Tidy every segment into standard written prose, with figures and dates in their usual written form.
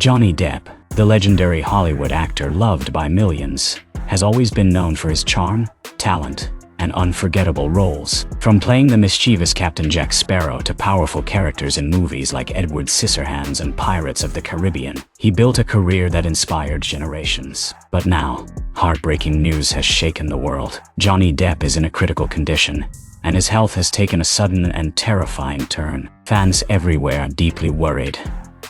Johnny Depp, the legendary Hollywood actor loved by millions, has always been known for his charm, talent, and unforgettable roles. From playing the mischievous Captain Jack Sparrow to powerful characters in movies like Edward Scissorhands and Pirates of the Caribbean, he built a career that inspired generations. But now, heartbreaking news has shaken the world. Johnny Depp is in a critical condition, and his health has taken a sudden and terrifying turn. Fans everywhere are deeply worried,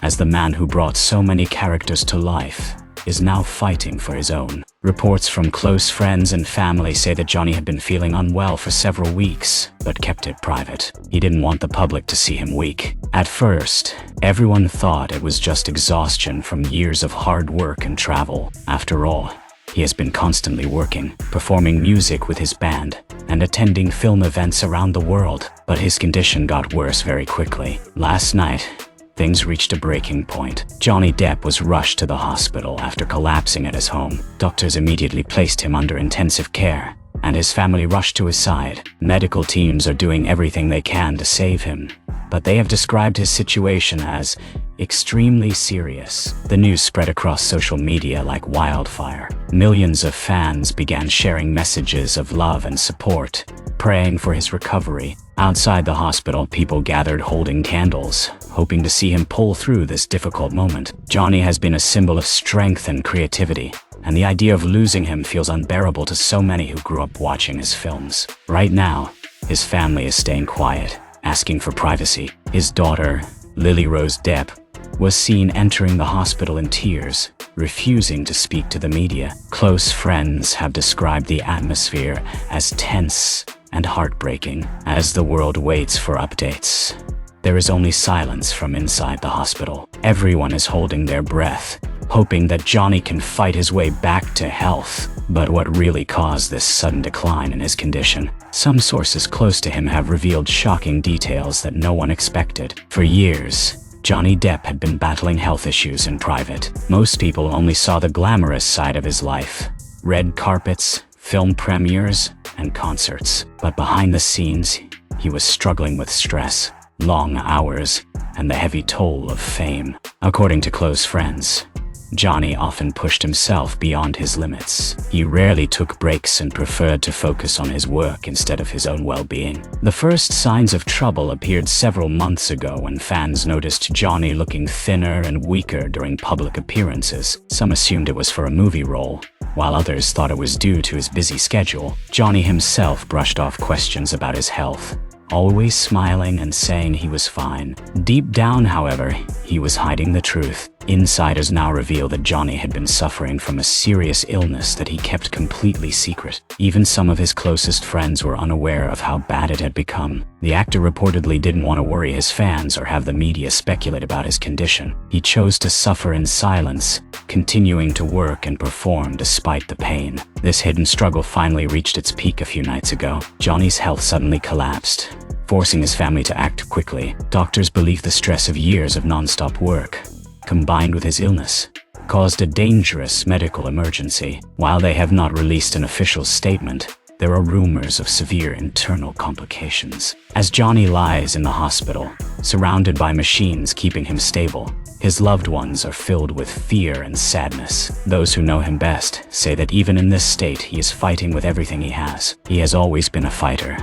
as the man who brought so many characters to life is now fighting for his own. Reports from close friends and family say that Johnny had been feeling unwell for several weeks, but kept it private. He didn't want the public to see him weak. At first, everyone thought it was just exhaustion from years of hard work and travel. After all, he has been constantly working, performing music with his band, and attending film events around the world. But his condition got worse very quickly. Last night, things reached a breaking point. Johnny Depp was rushed to the hospital after collapsing at his home. Doctors immediately placed him under intensive care, and his family rushed to his side. Medical teams are doing everything they can to save him, but they have described his situation as extremely serious. The news spread across social media like wildfire. Millions of fans began sharing messages of love and support, praying for his recovery. Outside the hospital, people gathered holding candles, hoping to see him pull through this difficult moment. Johnny has been a symbol of strength and creativity, and the idea of losing him feels unbearable to so many who grew up watching his films. Right now, his family is staying quiet, asking for privacy. His daughter, Lily Rose Depp, was seen entering the hospital in tears, refusing to speak to the media. Close friends have described the atmosphere as tense and heartbreaking. As the world waits for updates, there is only silence from inside the hospital. Everyone is holding their breath, hoping that Johnny can fight his way back to health. But what really caused this sudden decline in his condition? Some sources close to him have revealed shocking details that no one expected. For years, Johnny Depp had been battling health issues in private. Most people only saw the glamorous side of his life: red carpets, film premieres, and concerts. But behind the scenes, he was struggling with stress, long hours, and the heavy toll of fame. According to close friends, Johnny often pushed himself beyond his limits. He rarely took breaks and preferred to focus on his work instead of his own well-being. The first signs of trouble appeared several months ago when fans noticed Johnny looking thinner and weaker during public appearances. Some assumed it was for a movie role, while others thought it was due to his busy schedule. Johnny himself brushed off questions about his health, always smiling and saying he was fine. Deep down, however, he was hiding the truth. Insiders now reveal that Johnny had been suffering from a serious illness that he kept completely secret. Even some of his closest friends were unaware of how bad it had become. The actor reportedly didn't want to worry his fans or have the media speculate about his condition. He chose to suffer in silence, continuing to work and perform despite the pain. This hidden struggle finally reached its peak a few nights ago. Johnny's health suddenly collapsed, forcing his family to act quickly. Doctors believe the stress of years of non-stop work, combined with his illness, caused a dangerous medical emergency. While they have not released an official statement, there are rumors of severe internal complications. As Johnny lies in the hospital, surrounded by machines keeping him stable, his loved ones are filled with fear and sadness. Those who know him best say that even in this state, he is fighting with everything he has. He has always been a fighter,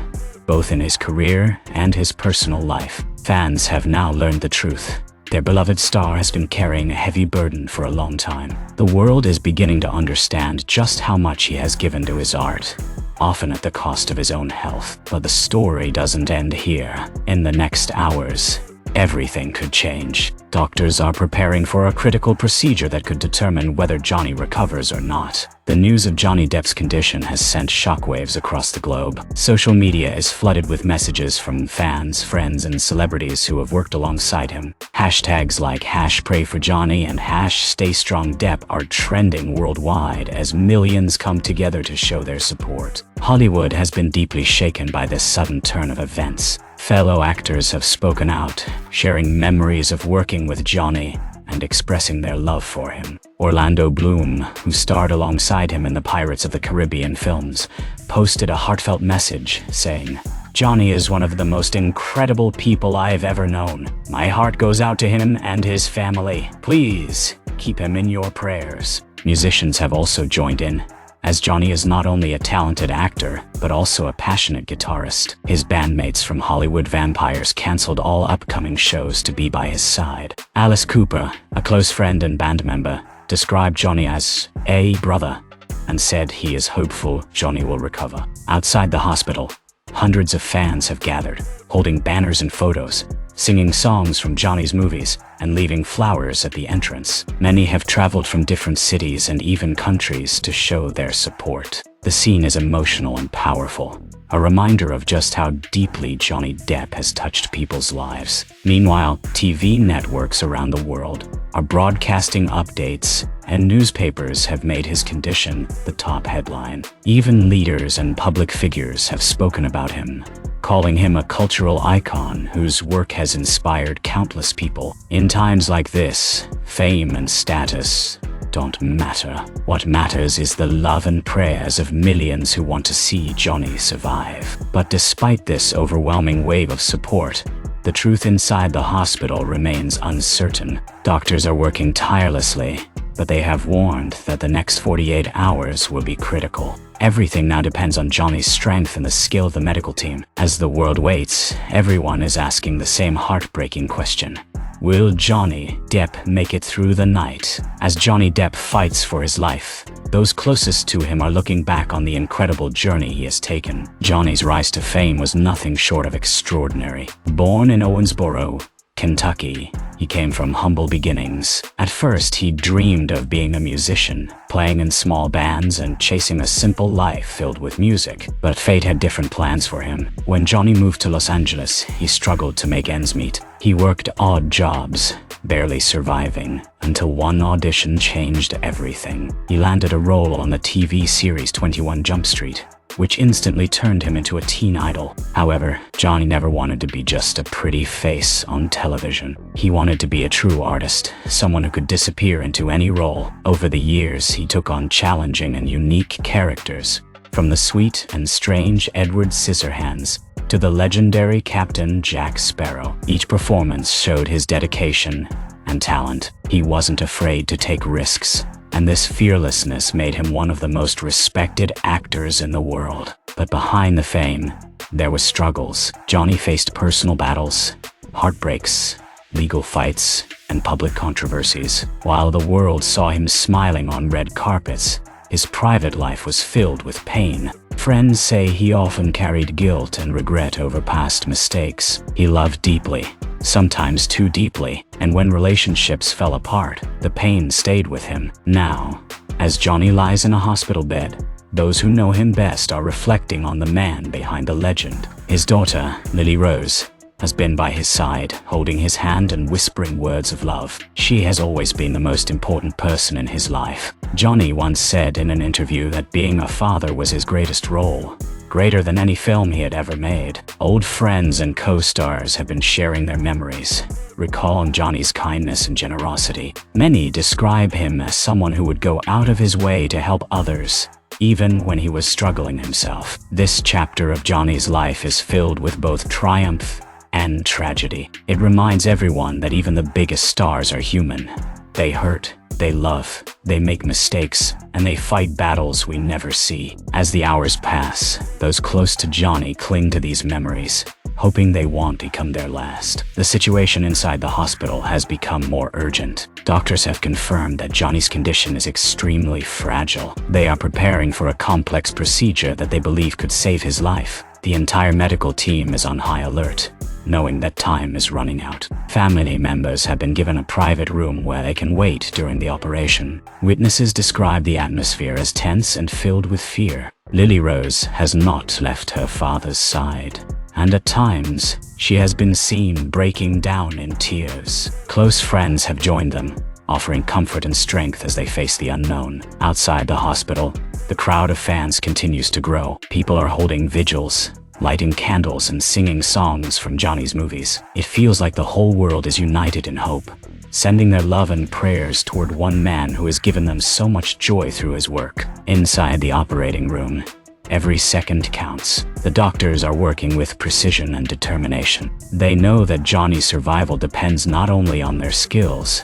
both in his career and his personal life. Fans have now learned the truth. Their beloved star has been carrying a heavy burden for a long time. The world is beginning to understand just how much he has given to his art, often at the cost of his own health. But the story doesn't end here. In the next hours, everything could change. Doctors are preparing for a critical procedure that could determine whether Johnny recovers or not. The news of Johnny Depp's condition has sent shockwaves across the globe. Social media is flooded with messages from fans, friends, and celebrities who have worked alongside him. Hashtags like #PrayForJohnny and #StayStrongDepp are trending worldwide as millions come together to show their support. Hollywood has been deeply shaken by this sudden turn of events. Fellow actors have spoken out, sharing memories of working with Johnny and expressing their love for him. Orlando Bloom, who starred alongside him in the Pirates of the Caribbean films, posted a heartfelt message saying, "Johnny is one of the most incredible people I've ever known. My heart goes out to him and his family. Please, Keep him in your prayers. Musicians have also joined in, as Johnny is not only a talented actor, but also a passionate guitarist. His bandmates from Hollywood Vampires canceled all upcoming shows to be by his side. Alice Cooper, a close friend and band member, described Johnny as a brother and said he is hopeful Johnny will recover. Outside the hospital, hundreds of fans have gathered, holding banners and photos, singing songs from Johnny's movies, and leaving flowers at the entrance. Many have traveled from different cities and even countries to show their support. The scene is emotional and powerful, a reminder of just how deeply Johnny Depp has touched people's lives. Meanwhile, TV networks around the world are broadcasting updates, and newspapers have made his condition the top headline. Even leaders and public figures have spoken about him, calling him a cultural icon whose work has inspired countless people. In times like this, fame and status don't matter. What matters is the love and prayers of millions who want to see Johnny survive. But despite this overwhelming wave of support, the truth inside the hospital remains uncertain. Doctors are working tirelessly, but they have warned that the next 48 hours will be critical. Everything now depends on Johnny's strength and the skill of the medical team. As the world waits, everyone is asking the same heartbreaking question. Will Johnny Depp make it through the night? As Johnny Depp fights for his life, those closest to him are looking back on the incredible journey he has taken. Johnny's rise to fame was nothing short of extraordinary. Born in Owensboro, Kentucky, he came from humble beginnings. At first, he dreamed of being a musician, playing in small bands and chasing a simple life filled with music. But fate had different plans for him. When Johnny moved to Los Angeles, he struggled to make ends meet. He worked odd jobs, barely surviving, until one audition changed everything. He landed a role on the TV series 21 Jump Street, which instantly turned him into a teen idol. However, Johnny never wanted to be just a pretty face on television. He wanted to be a true artist, someone who could disappear into any role. Over the years, he took on challenging and unique characters, from the sweet and strange Edward Scissorhands to the legendary Captain Jack Sparrow. Each performance showed his dedication and talent. He wasn't afraid to take risks, and this fearlessness made him one of the most respected actors in the world. But behind the fame, there were struggles. Johnny faced personal battles, heartbreaks, legal fights, and public controversies. While the world saw him smiling on red carpets, his private life was filled with pain. Friends say he often carried guilt and regret over past mistakes. He loved deeply, sometimes too deeply, and when relationships fell apart, the pain stayed with him. Now, as Johnny lies in a hospital bed, those who know him best are reflecting on the man behind the legend. His daughter, Lily Rose, has been by his side, holding his hand and whispering words of love. She has always been the most important person in his life. Johnny once said in an interview that being a father was his greatest role, greater than any film he had ever made. Old friends and co-stars have been sharing their memories, recalling Johnny's kindness and generosity. Many describe him as someone who would go out of his way to help others, even when he was struggling himself. This chapter of Johnny's life is filled with both triumph and tragedy. It reminds everyone that even the biggest stars are human. They hurt, they love, they make mistakes, and they fight battles we never see. As the hours pass, those close to Johnny cling to these memories, hoping they won't become their last. The situation inside the hospital has become more urgent. Doctors have confirmed that Johnny's condition is extremely fragile. They are preparing for a complex procedure that they believe could save his life. The entire medical team is on high alert, knowing that time is running out. Family members have been given a private room where they can wait during the operation. Witnesses describe the atmosphere as tense and filled with fear. Lily Rose has not left her father's side, and at times, she has been seen breaking down in tears. Close friends have joined them, offering comfort and strength as they face the unknown. Outside the hospital, the crowd of fans continues to grow. People are holding vigils, lighting candles and singing songs from Johnny's movies. It feels like the whole world is united in hope, sending their love and prayers toward one man who has given them so much joy through his work. Inside the operating room, every second counts. The doctors are working with precision and determination. They know that Johnny's survival depends not only on their skills,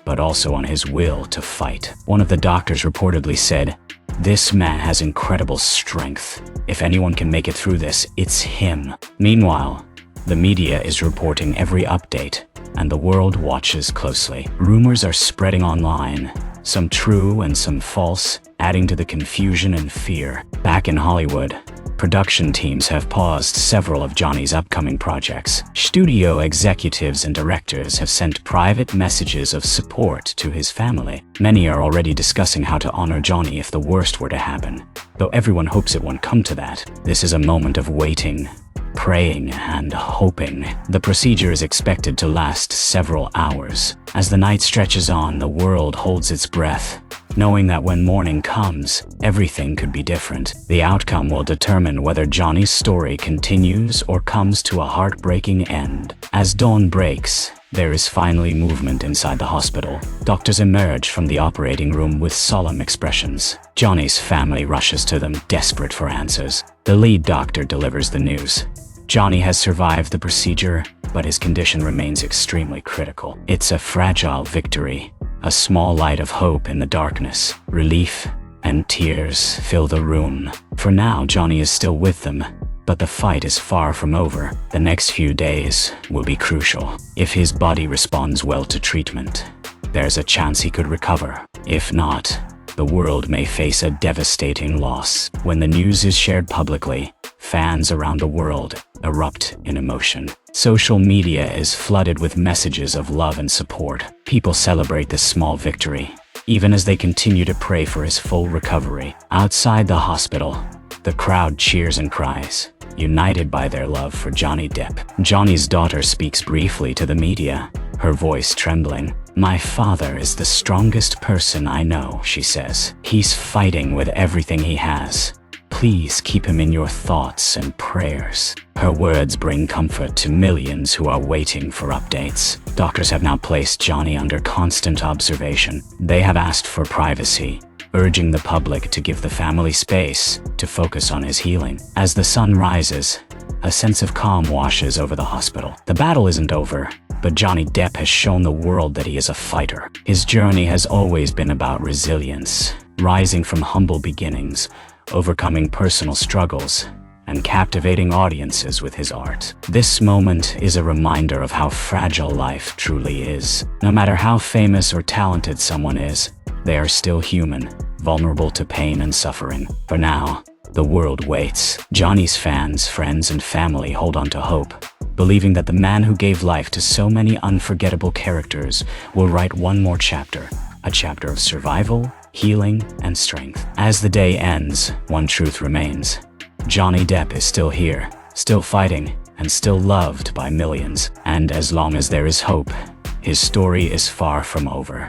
but also on his will to fight. One of the doctors reportedly said, "This man has incredible strength. If anyone can make it through this, it's him." Meanwhile, the media is reporting every update, and the world watches closely. Rumors are spreading online, some true and some false, adding to the confusion and fear. Back in Hollywood, production teams have paused several of Johnny's upcoming projects. Studio executives and directors have sent private messages of support to his family. Many are already discussing how to honor Johnny if the worst were to happen, though everyone hopes it won't come to that. This is a moment of waiting, praying, and hoping. The procedure is expected to last several hours. As the night stretches on, the world holds its breath, knowing that when morning comes, everything could be different. The outcome will determine whether Johnny's story continues or comes to a heartbreaking end. As dawn breaks, there is finally movement inside the hospital. Doctors emerge from the operating room with solemn expressions. Johnny's family rushes to them, desperate for answers. The lead doctor delivers the news. Johnny has survived the procedure, but his condition remains extremely critical. It's a fragile victory, a small light of hope in the darkness. Relief and tears fill the room. For now, Johnny is still with them, but the fight is far from over. The next few days will be crucial. If his body responds well to treatment, there's a chance he could recover. If not, the world may face a devastating loss. When the news is shared publicly, fans around the world erupt in emotion. Social media is flooded with messages of love and support. People celebrate this small victory, even as they continue to pray for his full recovery. Outside the hospital, the crowd cheers and cries, united by their love for Johnny Depp. Johnny's daughter speaks briefly to the media, her voice trembling. "My father is the strongest person I know," she says. "He's fighting with everything he has. Please keep him in your thoughts and prayers." Her words bring comfort to millions who are waiting for updates. Doctors have now placed Johnny under constant observation. They have asked for privacy, urging the public to give the family space to focus on his healing. As the sun rises, a sense of calm washes over the hospital. The battle isn't over, but Johnny Depp has shown the world that he is a fighter. His journey has always been about resilience, rising from humble beginnings, overcoming personal struggles, and captivating audiences with his art. This moment is a reminder of how fragile life truly is. No matter how famous or talented someone is, they are still human, vulnerable to pain and suffering. For now, the world waits. Johnny's fans, friends, and family hold on to hope, believing that the man who gave life to so many unforgettable characters will write one more chapter, a chapter of survival, healing, and strength. As the day ends, one truth remains. Johnny Depp is still here, still fighting, and still loved by millions. And as long as there is hope, his story is far from over.